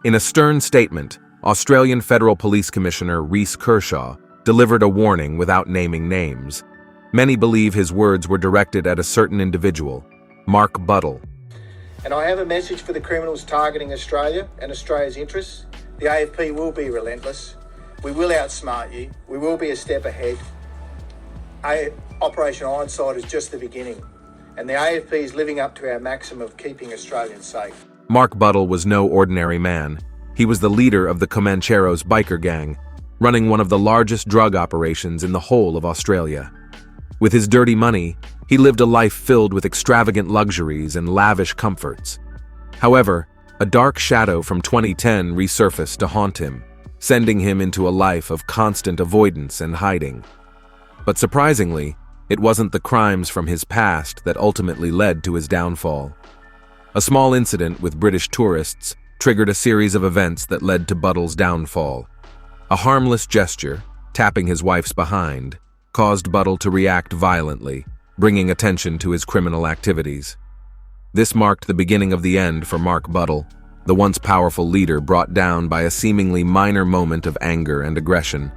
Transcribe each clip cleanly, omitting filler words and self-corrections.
In a stern statement, Australian Federal Police Commissioner Rhys Kershaw delivered a warning without naming names. Many believe his words were directed at a certain individual, Mark Buddle. And I have a message for the criminals targeting Australia and Australia's interests. The AFP will be relentless. We will outsmart you. We will be a step ahead. Operation Ironside is just the beginning. And the AFP is living up to our maxim of keeping Australians safe. Mark Buddle was no ordinary man. He was the leader of the Comancheros biker gang, running one of the largest drug operations in the whole of Australia. With his dirty money, he lived a life filled with extravagant luxuries and lavish comforts. However, a dark shadow from 2010 resurfaced to haunt him, sending him into a life of constant avoidance and hiding. But surprisingly, it wasn't the crimes from his past that ultimately led to his downfall. A small incident with British tourists triggered a series of events that led to Buddle's downfall. A harmless gesture, tapping his wife's behind, caused Buddle to react violently, bringing attention to his criminal activities. This marked the beginning of the end for Mark Buddle, the once powerful leader brought down by a seemingly minor moment of anger and aggression.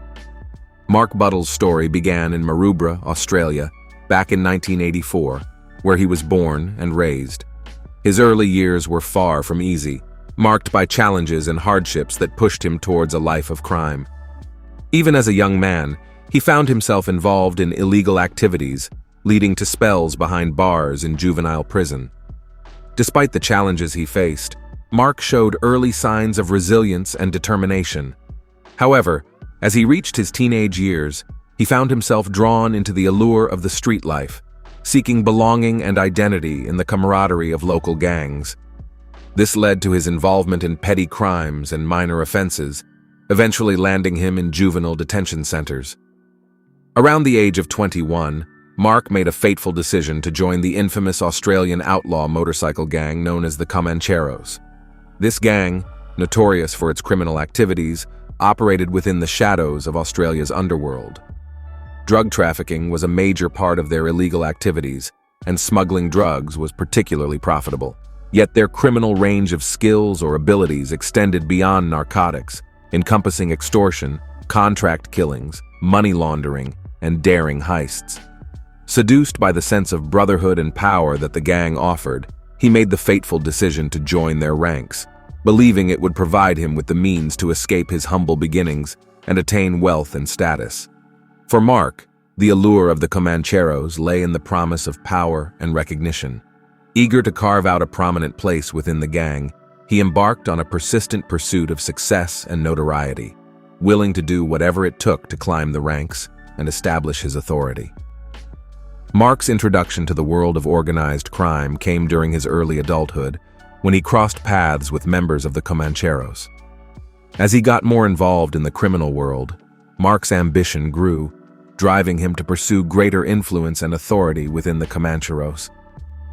Mark Buddle's story began in Maroubra, Australia, back in 1984, where he was born and raised. His early years were far from easy, marked by challenges and hardships that pushed him towards a life of crime. Even as a young man, he found himself involved in illegal activities, leading to spells behind bars in juvenile prison. Despite the challenges he faced, Mark showed early signs of resilience and determination. However, as he reached his teenage years, he found himself drawn into the allure of the street life, seeking belonging and identity in the camaraderie of local gangs. This led to his involvement in petty crimes and minor offenses, eventually landing him in juvenile detention centers. Around the age of 21, Mark made a fateful decision to join the infamous Australian outlaw motorcycle gang known as the Comancheros. This gang, notorious for its criminal activities, operated within the shadows of Australia's underworld. Drug trafficking was a major part of their illegal activities, and smuggling drugs was particularly profitable. Yet their criminal range of skills or abilities extended beyond narcotics, encompassing extortion, contract killings, money laundering, and daring heists. Seduced by the sense of brotherhood and power that the gang offered, he made the fateful decision to join their ranks, believing it would provide him with the means to escape his humble beginnings and attain wealth and status. For Mark, the allure of the Comancheros lay in the promise of power and recognition. Eager to carve out a prominent place within the gang, he embarked on a persistent pursuit of success and notoriety, willing to do whatever it took to climb the ranks and establish his authority. Mark's introduction to the world of organized crime came during his early adulthood, when he crossed paths with members of the Comancheros. As he got more involved in the criminal world, Mark's ambition grew, driving him to pursue greater influence and authority within the Comancheros.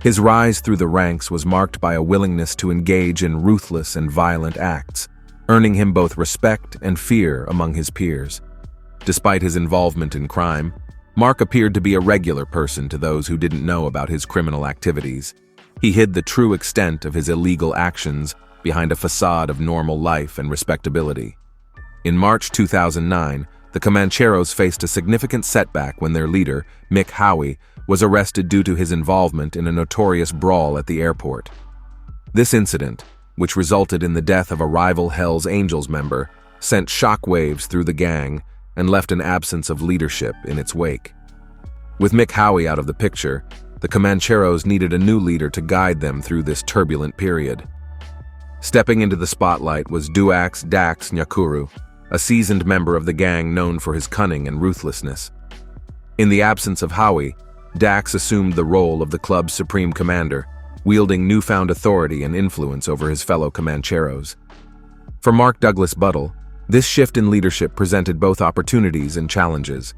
His rise through the ranks was marked by a willingness to engage in ruthless and violent acts, earning him both respect and fear among his peers. Despite his involvement in crime, Mark appeared to be a regular person to those who didn't know about his criminal activities. He hid the true extent of his illegal actions behind a facade of normal life and respectability. In March 2009, the Comancheros faced a significant setback when their leader, Mick Howie, was arrested due to his involvement in a notorious brawl at the airport. This incident, which resulted in the death of a rival Hells Angels member, sent shockwaves through the gang and left an absence of leadership in its wake. With Mick Howie out of the picture, the Comancheros needed a new leader to guide them through this turbulent period. Stepping into the spotlight was Dax Nyakuru, a seasoned member of the gang known for his cunning and ruthlessness. In the absence of Howie, Dax assumed the role of the club's supreme commander, wielding newfound authority and influence over his fellow Comancheros. For Mark Douglas Buddle, this shift in leadership presented both opportunities and challenges.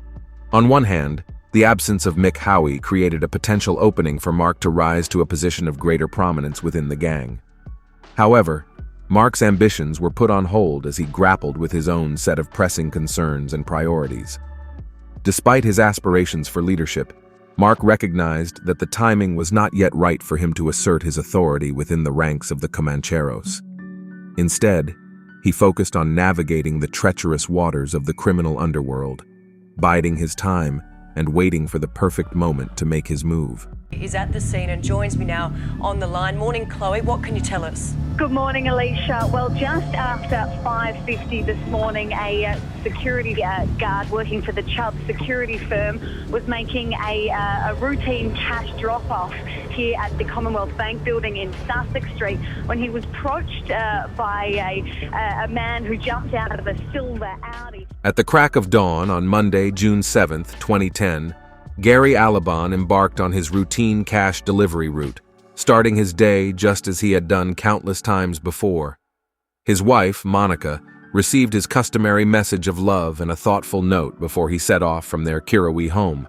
On one hand, the absence of Mick Howie created a potential opening for Mark to rise to a position of greater prominence within the gang. However, Mark's ambitions were put on hold as he grappled with his own set of pressing concerns and priorities. Despite his aspirations for leadership, Mark recognized that the timing was not yet right for him to assert his authority within the ranks of the Comancheros. Instead, he focused on navigating the treacherous waters of the criminal underworld, biding his time and waiting for the perfect moment to make his move. Is at the scene and joins me now on the line. Morning, Chloe. What can you tell us? Good morning, Alicia. Well, just after 5:50 this morning, a security guard working for the Chubb security firm was making a routine cash drop-off here at the Commonwealth Bank building in Sussex Street when he was approached by a man who jumped out of a silver Audi. At the crack of dawn on Monday, June 7th, 2010, Gary Alabon embarked on his routine cash delivery route, starting his day just as he had done countless times before. His wife, Monica, received his customary message of love and a thoughtful note before he set off from their Kirrawee home.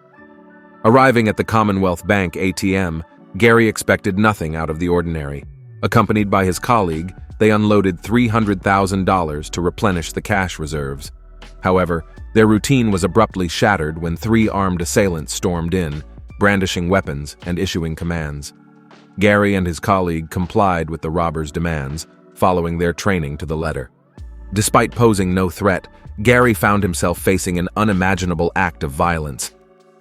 Arriving at the Commonwealth Bank ATM, Gary expected nothing out of the ordinary. Accompanied by his colleague, they unloaded $300,000 to replenish the cash reserves. However, their routine was abruptly shattered when 3 armed assailants stormed in, brandishing weapons and issuing commands. Gary and his colleague complied with the robbers' demands, following their training to the letter. Despite posing no threat, Gary found himself facing an unimaginable act of violence.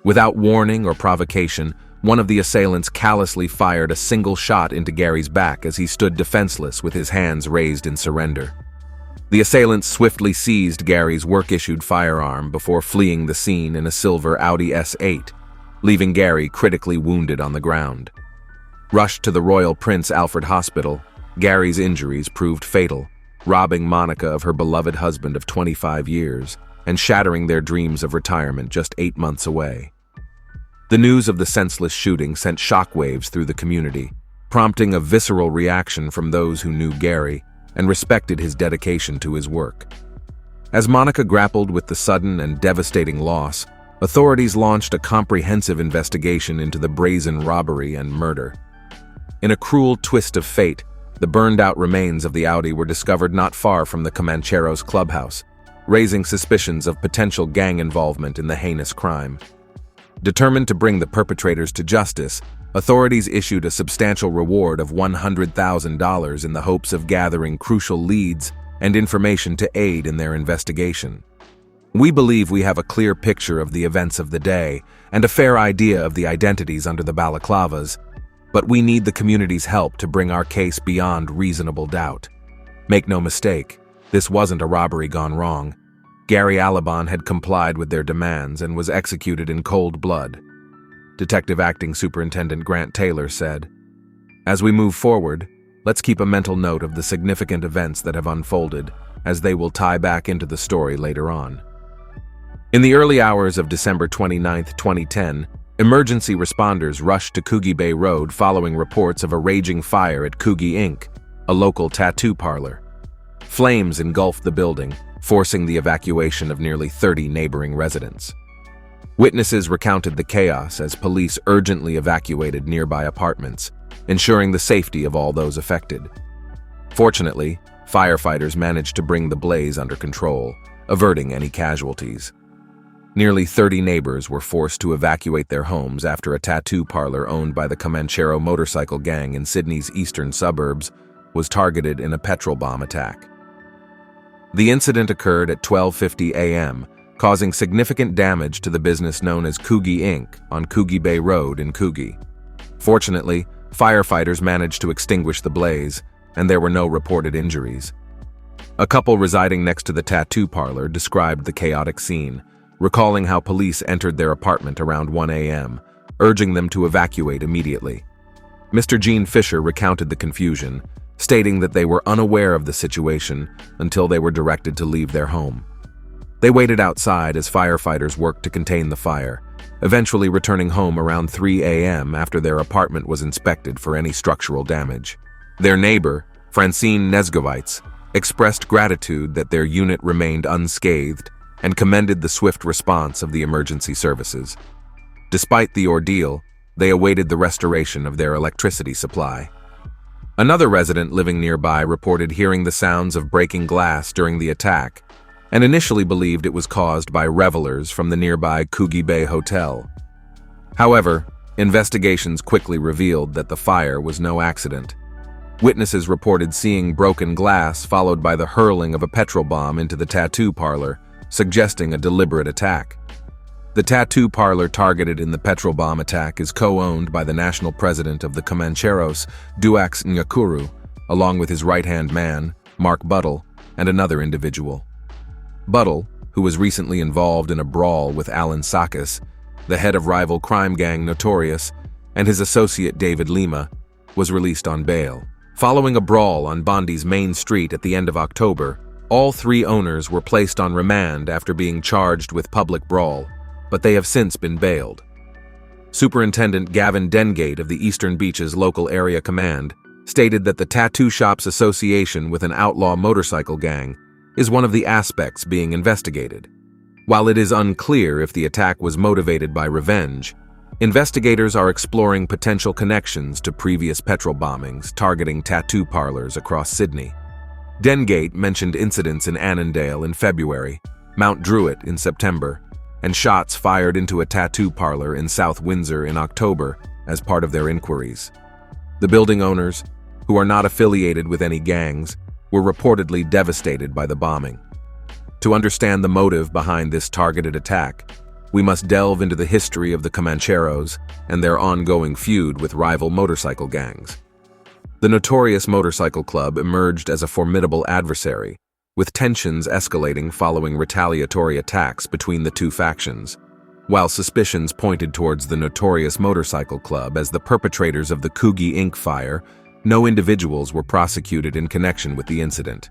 Without warning or provocation, one of the assailants callously fired a single shot into Gary's back as he stood defenseless with his hands raised in surrender. The assailants swiftly seized Gary's work-issued firearm before fleeing the scene in a silver Audi S8, leaving Gary critically wounded on the ground. Rushed to the Royal Prince Alfred Hospital, Gary's injuries proved fatal, robbing Monica of her beloved husband of 25 years and shattering their dreams of retirement just 8 months away. The news of the senseless shooting sent shockwaves through the community, prompting a visceral reaction from those who knew Gary and respected his dedication to his work. As Monica grappled with the sudden and devastating loss, authorities launched a comprehensive investigation into the brazen robbery and murder. In a cruel twist of fate, the burned-out remains of the Audi were discovered not far from the Comancheros clubhouse, raising suspicions of potential gang involvement in the heinous crime. Determined to bring the perpetrators to justice, authorities issued a substantial reward of $100,000 in the hopes of gathering crucial leads and information to aid in their investigation. We believe we have a clear picture of the events of the day and a fair idea of the identities under the balaclavas, but we need the community's help to bring our case beyond reasonable doubt. Make no mistake, this wasn't a robbery gone wrong. Gary Alabon had complied with their demands and was executed in cold blood. Detective Acting Superintendent Grant Taylor said, "As we move forward, let's keep a mental note of the significant events that have unfolded, as they will tie back into the story later on." In the early hours of December 29, 2010, emergency responders rushed to Coogee Bay Road following reports of a raging fire at Coogee Inc., a local tattoo parlor. Flames engulfed the building, forcing the evacuation of nearly 30 neighboring residents. Witnesses recounted the chaos as police urgently evacuated nearby apartments, ensuring the safety of all those affected. Fortunately, firefighters managed to bring the blaze under control, averting any casualties. Nearly 30 neighbors were forced to evacuate their homes after a tattoo parlor owned by the Comanchero motorcycle gang in Sydney's eastern suburbs was targeted in a petrol bomb attack. The incident occurred at 12:50 a.m., causing significant damage to the business known as Coogee Inc. on Coogee Bay Road in Coogee. Fortunately, firefighters managed to extinguish the blaze, and there were no reported injuries. A couple residing next to the tattoo parlor described the chaotic scene, recalling how police entered their apartment around 1 a.m., urging them to evacuate immediately. Mr. Gene Fisher recounted the confusion, stating that they were unaware of the situation until they were directed to leave their home. They waited outside as firefighters worked to contain the fire, eventually returning home around 3 a.m. after their apartment was inspected for any structural damage. Their neighbor, Francine Nesgovitz, expressed gratitude that their unit remained unscathed and commended the swift response of the emergency services. Despite the ordeal, they awaited the restoration of their electricity supply. Another resident living nearby reported hearing the sounds of breaking glass during the attack and initially believed it was caused by revelers from the nearby Coogee Bay Hotel. However, investigations quickly revealed that the fire was no accident. Witnesses reported seeing broken glass followed by the hurling of a petrol bomb into the tattoo parlor, suggesting a deliberate attack. The tattoo parlor targeted in the petrol bomb attack is co-owned by the national president of the Comancheros, Duax Nyakuru, along with his right-hand man, Mark Buttle, and another individual. Buttle, who was recently involved in a brawl with Alan Sakis, the head of rival crime gang Notorious, and his associate David Lima, was released on bail. Following a brawl on Bondi's main street at the end of October, all three owners were placed on remand after being charged with public brawl, but they have since been bailed. Superintendent Gavin Dengate of the Eastern Beaches Local Area Command stated that the tattoo shop's association with an outlaw motorcycle gang is one of the aspects being investigated. While it is unclear if the attack was motivated by revenge, investigators are exploring potential connections to previous petrol bombings targeting tattoo parlors across Sydney. Dengate mentioned incidents in Annandale in February, Mount Druitt in September, and shots fired into a tattoo parlor in South Windsor in October as part of their inquiries. The building owners, who are not affiliated with any gangs, were reportedly devastated by the bombing. To understand the motive behind this targeted attack, we must delve into the history of the Comancheros and their ongoing feud with rival motorcycle gangs. The Notorious Motorcycle Club emerged as a formidable adversary, with tensions escalating following retaliatory attacks between the two factions. While suspicions pointed towards the Notorious Motorcycle Club as the perpetrators of the Coogee Inc. fire, no individuals were prosecuted in connection with the incident.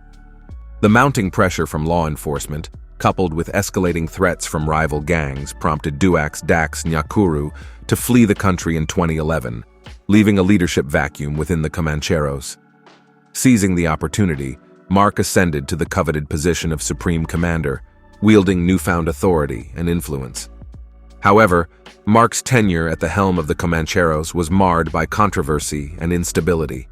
The mounting pressure from law enforcement, coupled with escalating threats from rival gangs, prompted Duax Dax Nyakuru to flee the country in 2011, leaving a leadership vacuum within the Comancheros. Seizing the opportunity, Mark ascended to the coveted position of Supreme Commander, wielding newfound authority and influence. However, Mark's tenure at the helm of the Comancheros was marred by controversy and instability.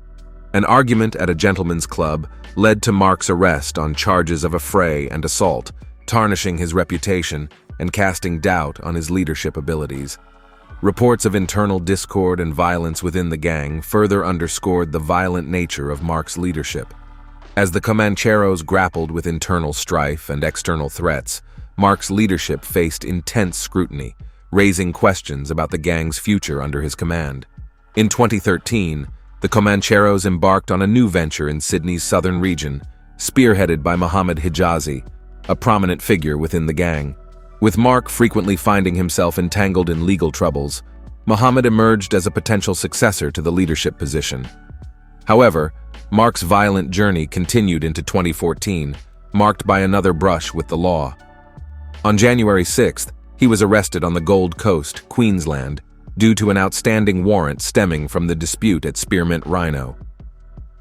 An argument at a gentleman's club led to Mark's arrest on charges of affray and assault, tarnishing his reputation and casting doubt on his leadership abilities. Reports of internal discord and violence within the gang further underscored the violent nature of Mark's leadership. As the Comancheros grappled with internal strife and external threats, Mark's leadership faced intense scrutiny, raising questions about the gang's future under his command. In 2013, the Comancheros embarked on a new venture in Sydney's southern region, spearheaded by Mohammed Hijazi, a prominent figure within the gang. With Mark frequently finding himself entangled in legal troubles, Mohammed emerged as a potential successor to the leadership position. However, Mark's violent journey continued into 2014, marked by another brush with the law. On January 6th, he was arrested on the Gold Coast, Queensland, due to an outstanding warrant stemming from the dispute at Spearmint Rhino.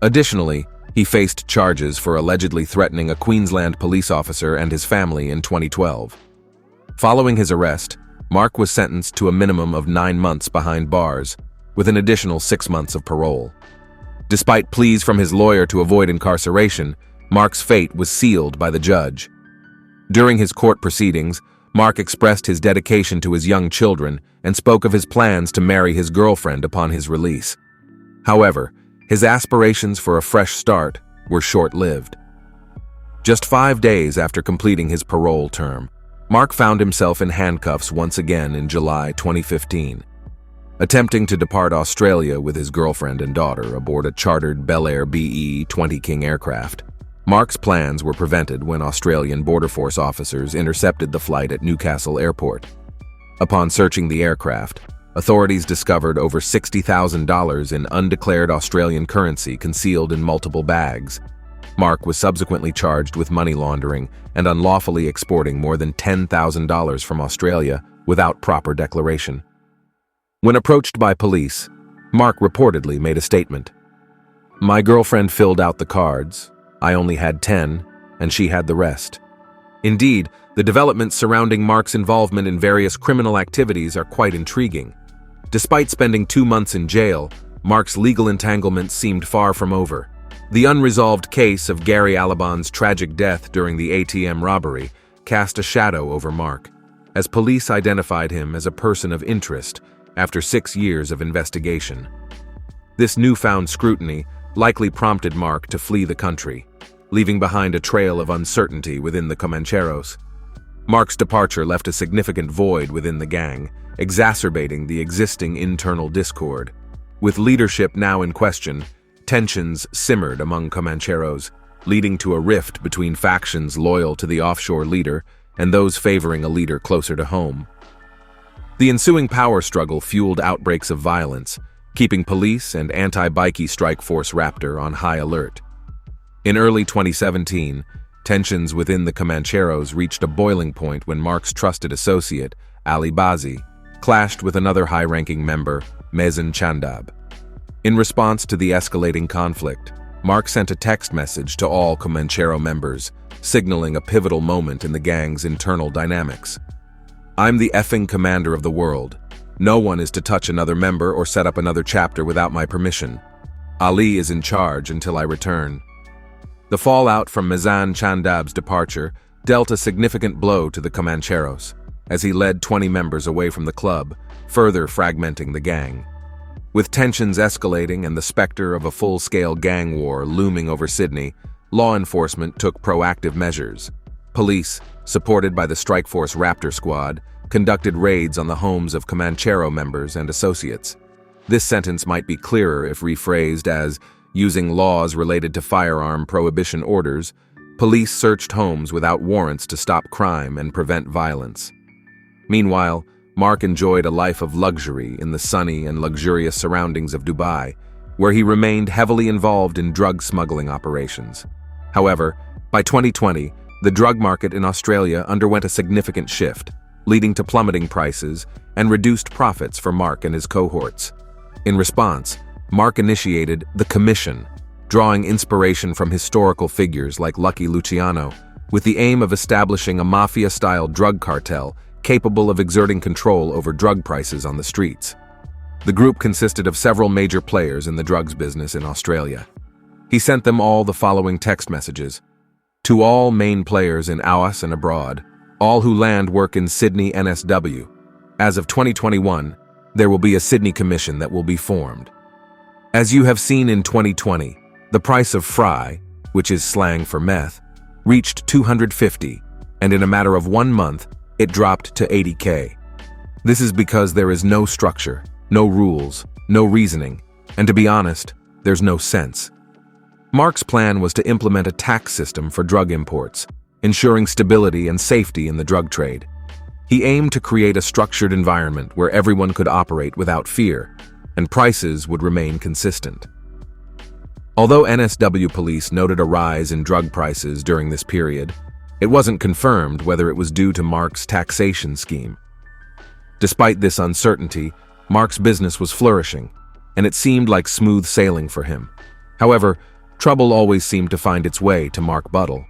Additionally, he faced charges for allegedly threatening a Queensland police officer and his family in 2012. Following his arrest, Mark was sentenced to a minimum of 9 months behind bars, with an additional 6 months of parole. Despite pleas from his lawyer to avoid incarceration, Mark's fate was sealed by the judge. During his court proceedings, Mark expressed his dedication to his young children and spoke of his plans to marry his girlfriend upon his release. However, his aspirations for a fresh start were short-lived. Just 5 days after completing his parole term, Mark found himself in handcuffs once again in July 2015. Attempting to depart Australia with his girlfriend and daughter aboard a chartered Bel Air BE-20 King aircraft, Mark's plans were prevented when Australian Border Force officers intercepted the flight at Newcastle Airport. Upon searching the aircraft, authorities discovered over $60,000 in undeclared Australian currency concealed in multiple bags. Mark was subsequently charged with money laundering and unlawfully exporting more than $10,000 from Australia without proper declaration. When approached by police, Mark reportedly made a statement. "My girlfriend filled out the cards. I only had 10, and she had the rest." Indeed, the developments surrounding Mark's involvement in various criminal activities are quite intriguing. Despite spending 2 months in jail, Mark's legal entanglements seemed far from over. The unresolved case of Gary Alabon's tragic death during the ATM robbery cast a shadow over Mark, as police identified him as a person of interest after 6 years of investigation. This newfound scrutiny likely prompted Mark to flee the country, leaving behind a trail of uncertainty within the Comancheros. Mark's departure left a significant void within the gang, exacerbating the existing internal discord. With leadership now in question, tensions simmered among Comancheros, leading to a rift between factions loyal to the offshore leader and those favoring a leader closer to home. The ensuing power struggle fueled outbreaks of violence, keeping police and anti-bikie strike force Raptor on high alert. In early 2017, tensions within the Comancheros reached a boiling point when Mark's trusted associate, Ali Bazi, clashed with another high-ranking member, Mazen Chandab. In response to the escalating conflict, Mark sent a text message to all Comanchero members, signaling a pivotal moment in the gang's internal dynamics. "I'm the effing commander of the world. No one is to touch another member or set up another chapter without my permission. Ali is in charge until I return." The fallout from Mazen Chandab's departure dealt a significant blow to the Comancheros, as he led 20 members away from the club, further fragmenting the gang. With tensions escalating and the specter of a full-scale gang war looming over Sydney, law enforcement took proactive measures. Police, supported by the Strikeforce Raptor Squad, conducted raids on the homes of Comanchero members and associates. This sentence might be clearer if rephrased as, using laws related to firearm prohibition orders, police searched homes without warrants to stop crime and prevent violence. Meanwhile, Mark enjoyed a life of luxury in the sunny and luxurious surroundings of Dubai, where he remained heavily involved in drug smuggling operations. However, by 2020, the drug market in Australia underwent a significant shift, leading to plummeting prices and reduced profits for Mark and his cohorts. In response, Mark initiated the Commission, drawing inspiration from historical figures like Lucky Luciano, with the aim of establishing a mafia-style drug cartel capable of exerting control over drug prices on the streets. The group consisted of several major players in the drugs business in Australia. He sent them all the following text messages. "To all main players in AUS and abroad, all who land work in Sydney NSW. As of 2021, there will be a Sydney Commission that will be formed. As you have seen in 2020, the price of fry, which is slang for meth, reached 250, and in a matter of 1 month, it dropped to 80K. This is because there is no structure, no rules, no reasoning, and to be honest, there's no sense." Mark's plan was to implement a tax system for drug imports, ensuring stability and safety in the drug trade. He aimed to create a structured environment where everyone could operate without fear, and prices would remain consistent. Although NSW police noted a rise in drug prices during this period, it wasn't confirmed whether it was due to Mark's taxation scheme. Despite this uncertainty, Mark's business was flourishing, and it seemed like smooth sailing for him. However, trouble always seemed to find its way to Mark Buttle.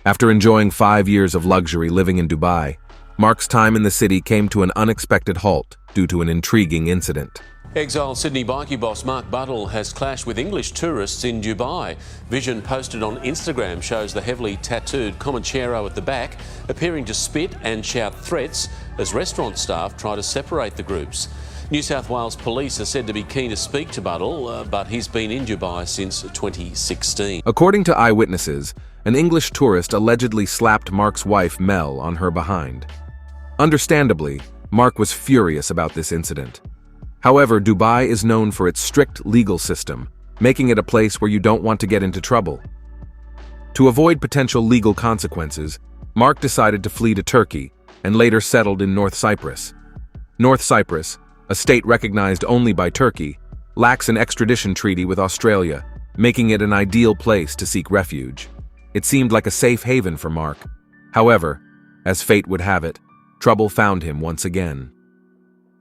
After enjoying 5 years of luxury living in Dubai, Mark's time in the city came to an unexpected halt due to an intriguing incident. Exiled Sydney bikie boss Mark Buttle has clashed with English tourists in Dubai. Vision posted on Instagram shows the heavily tattooed Comanchero at the back appearing to spit and shout threats as restaurant staff try to separate the groups. New South Wales police are said to be keen to speak to Buttle, but he's been in Dubai since 2016. According to eyewitnesses, an English tourist allegedly slapped Mark's wife Mel on her behind. Understandably, Mark was furious about this incident. However, Dubai is known for its strict legal system, making it a place where you don't want to get into trouble. To avoid potential legal consequences, Mark decided to flee to Turkey and later settled in North Cyprus. North Cyprus, a state recognized only by Turkey, lacks an extradition treaty with Australia, making it an ideal place to seek refuge. It seemed like a safe haven for Mark. However, as fate would have it, trouble found him once again.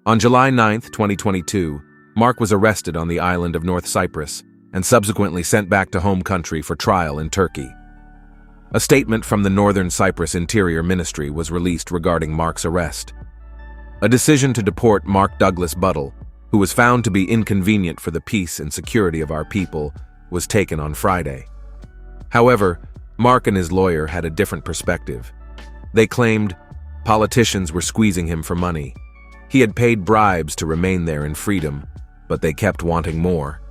On July 9, 2022, Mark was arrested on the island of North Cyprus and subsequently sent back to home country for trial in Turkey. A statement from the Northern Cyprus Interior Ministry was released regarding Mark's arrest. A decision to deport Mark Douglas Buttle, who was found to be inconvenient for the peace and security of our people, was taken on Friday. However, Mark and his lawyer had a different perspective. They claimed politicians were squeezing him for money. He had paid bribes to remain there in freedom, but they kept wanting more.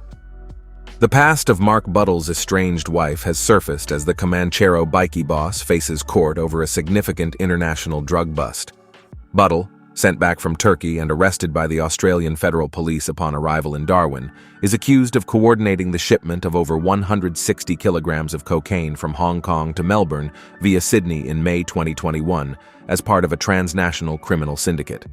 The past of Mark Buttle's estranged wife has surfaced as the Comanchero bikie boss faces court over a significant international drug bust. Buttle, sent back from Turkey and arrested by the Australian Federal Police upon arrival in Darwin, is accused of coordinating the shipment of over 160 kilograms of cocaine from Hong Kong to Melbourne via Sydney in May 2021 as part of a transnational criminal syndicate.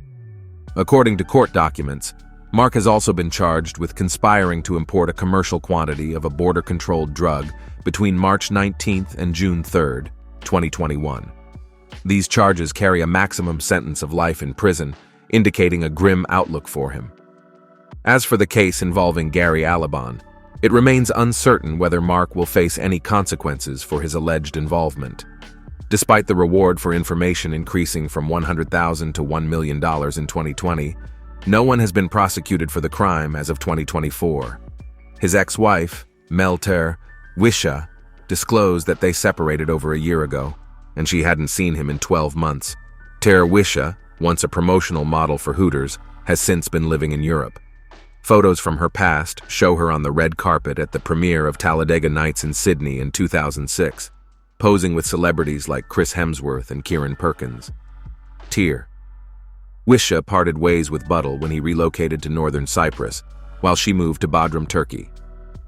According to court documents, Mark has also been charged with conspiring to import a commercial quantity of a border-controlled drug between March 19th and June 3rd, 2021. These charges carry a maximum sentence of life in prison, indicating a grim outlook for him. As for the case involving Gary Alabon, it remains uncertain whether Mark will face any consequences for his alleged involvement. Despite the reward for information increasing from $100,000 to $1 million in 2020, no one has been prosecuted for the crime as of 2024. His ex-wife, Melter Wisha, disclosed that they separated over a year ago, and she hadn't seen him in 12 months. Ter Wisha, once a promotional model for Hooters, has since been living in Europe. Photos from her past show her on the red carpet at the premiere of Talladega Nights in Sydney in 2006, posing with celebrities like Chris Hemsworth and Kieran Perkins. Tear. Wisha parted ways with Buttle when he relocated to northern Cyprus, while she moved to Bodrum, Turkey.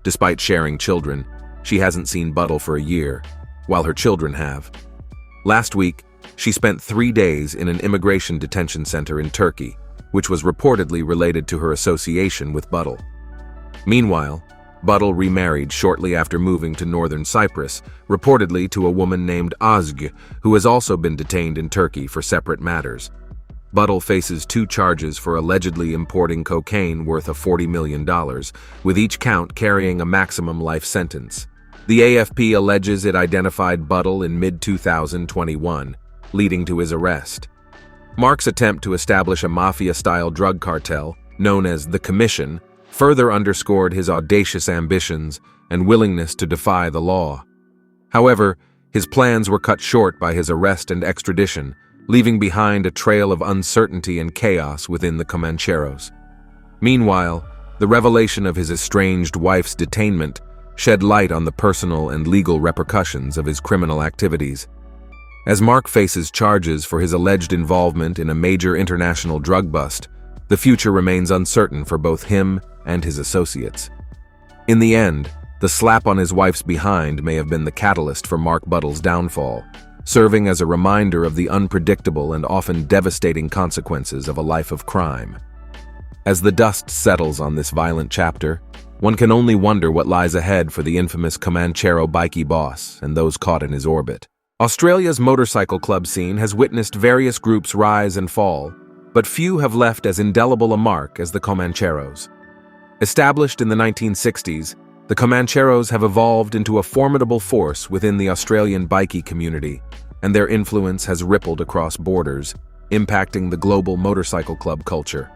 Despite sharing children, she hasn't seen Buttle for a year, while her children have. Last week, she spent 3 days in an immigration detention center in Turkey, which was reportedly related to her association with Buttle. Meanwhile, Buttle remarried shortly after moving to northern Cyprus, reportedly to a woman named Ozg, who has also been detained in Turkey for separate matters. Buttle faces 2 charges for allegedly importing cocaine worth of $40 million, with each count carrying a maximum life sentence. The AFP alleges it identified Buttle in mid-2021, leading to his arrest. Mark's attempt to establish a mafia-style drug cartel, known as the Commission, further underscored his audacious ambitions and willingness to defy the law. However, his plans were cut short by his arrest and extradition, leaving behind a trail of uncertainty and chaos within the Comancheros. Meanwhile, the revelation of his estranged wife's detainment shed light on the personal and legal repercussions of his criminal activities. As Mark faces charges for his alleged involvement in a major international drug bust, the future remains uncertain for both him and his associates. In the end, the slap on his wife's behind may have been the catalyst for Mark Buttle's downfall, serving as a reminder of the unpredictable and often devastating consequences of a life of crime. As the dust settles on this violent chapter, one can only wonder what lies ahead for the infamous Comanchero bikie boss and those caught in his orbit. Australia's motorcycle club scene has witnessed various groups rise and fall, but few have left as indelible a mark as the Comancheros. Established in the 1960s, the Comancheros have evolved into a formidable force within the Australian bikie community, and their influence has rippled across borders, impacting the global motorcycle club culture.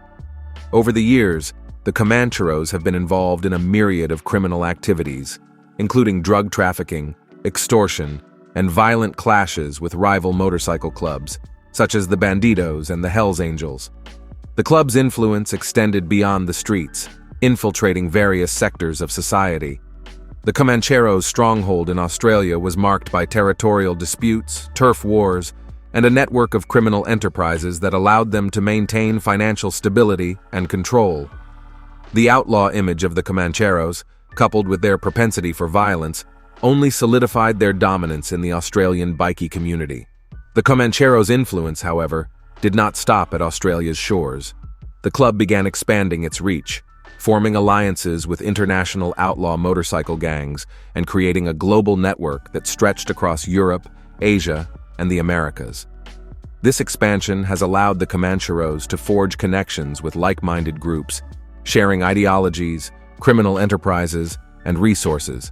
Over the years, the Comancheros have been involved in a myriad of criminal activities, including drug trafficking, extortion, and violent clashes with rival motorcycle clubs, such as the Bandidos and the Hells Angels. The club's influence extended beyond the streets, infiltrating various sectors of society. The Comancheros' stronghold in Australia was marked by territorial disputes, turf wars, and a network of criminal enterprises that allowed them to maintain financial stability and control. The outlaw image of the Comancheros, coupled with their propensity for violence, only solidified their dominance in the Australian bikie community. The Comancheros' influence, however, did not stop at Australia's shores. The club began expanding its reach, forming alliances with international outlaw motorcycle gangs and creating a global network that stretched across Europe, Asia, and the Americas. This expansion has allowed the Comancheros to forge connections with like-minded groups, sharing ideologies, criminal enterprises, and resources.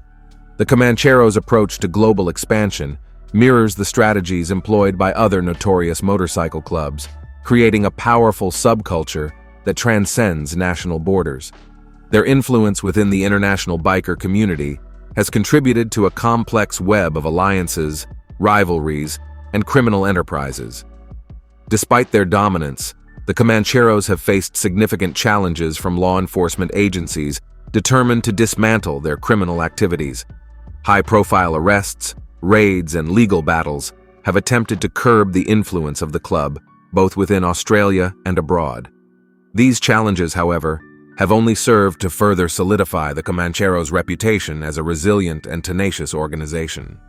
The Comancheros' approach to global expansion mirrors the strategies employed by other notorious motorcycle clubs, creating a powerful subculture that transcends national borders. Their influence within the international biker community has contributed to a complex web of alliances, rivalries, and criminal enterprises. Despite their dominance, the Comancheros have faced significant challenges from law enforcement agencies determined to dismantle their criminal activities. High-profile arrests, raids, and legal battles have attempted to curb the influence of the club, both within Australia and abroad. These challenges, however, have only served to further solidify the Comancheros' reputation as a resilient and tenacious organization.